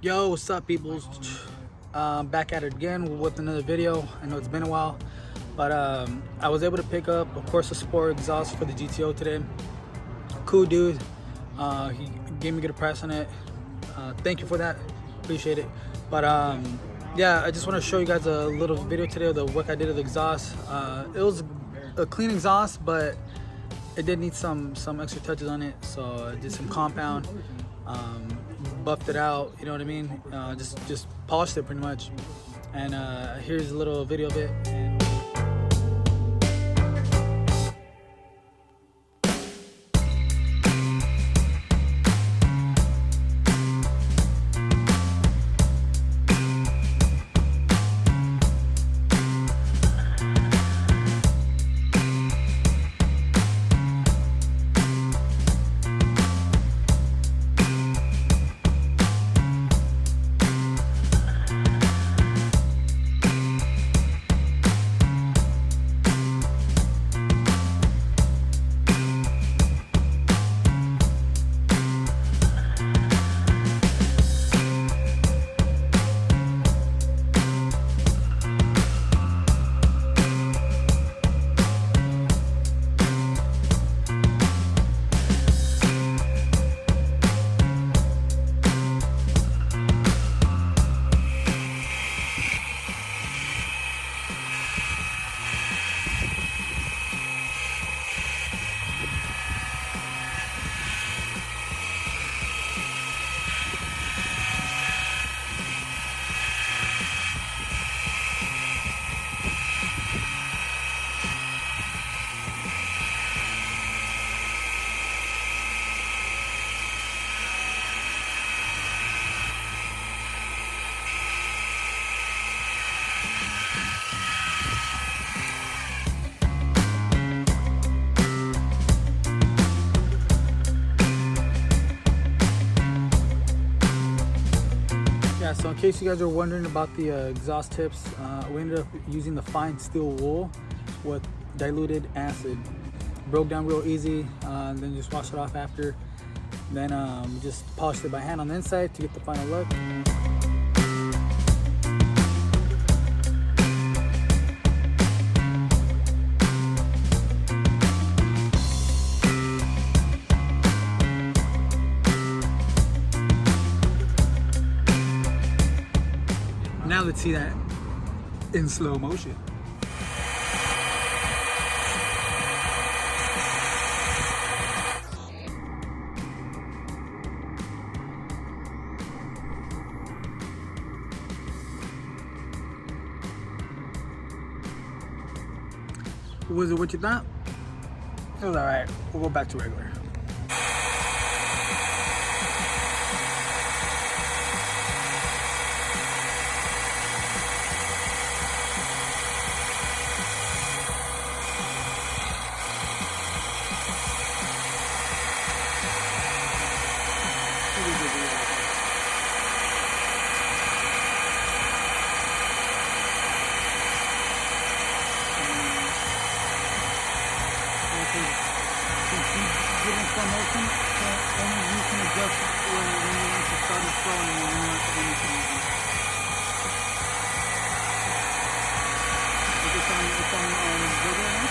Yo, what's up, peoples? Back at it again with another video. I know it's been a while, but I was able to pick up a Corsa Sport exhaust for the GTO today. Cool dude. He gave me a good price on it. Thank you for that. Appreciate it. But yeah, I just want to show you guys a little video today of the work I did with the exhaust. It was a clean exhaust, but it did need some extra touches on it. So I did some compound. Buffed it out, you know what I mean? Just polished it pretty much. And here's a little video of it. Yeah, so in case you guys are wondering about the exhaust tips, we ended up using the fine steel wool with diluted acid. Broke down real easy, then just washed it off after. Then just polished it by hand on the inside to get the final look. Now let's see that in slow motion. Was it what you thought? It was alright. We'll go back to regular. Get in slow motion, so only you can adjust when you want to start it slow and when you want to finish it. It's on regular now?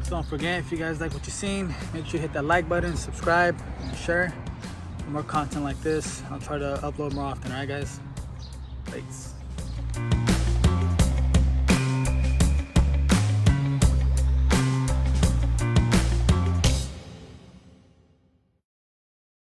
Don't forget, if you guys like what you've seen, make sure you hit that like button, subscribe, and share for more content like this. I'll try to upload more often. Alright guys, thanks.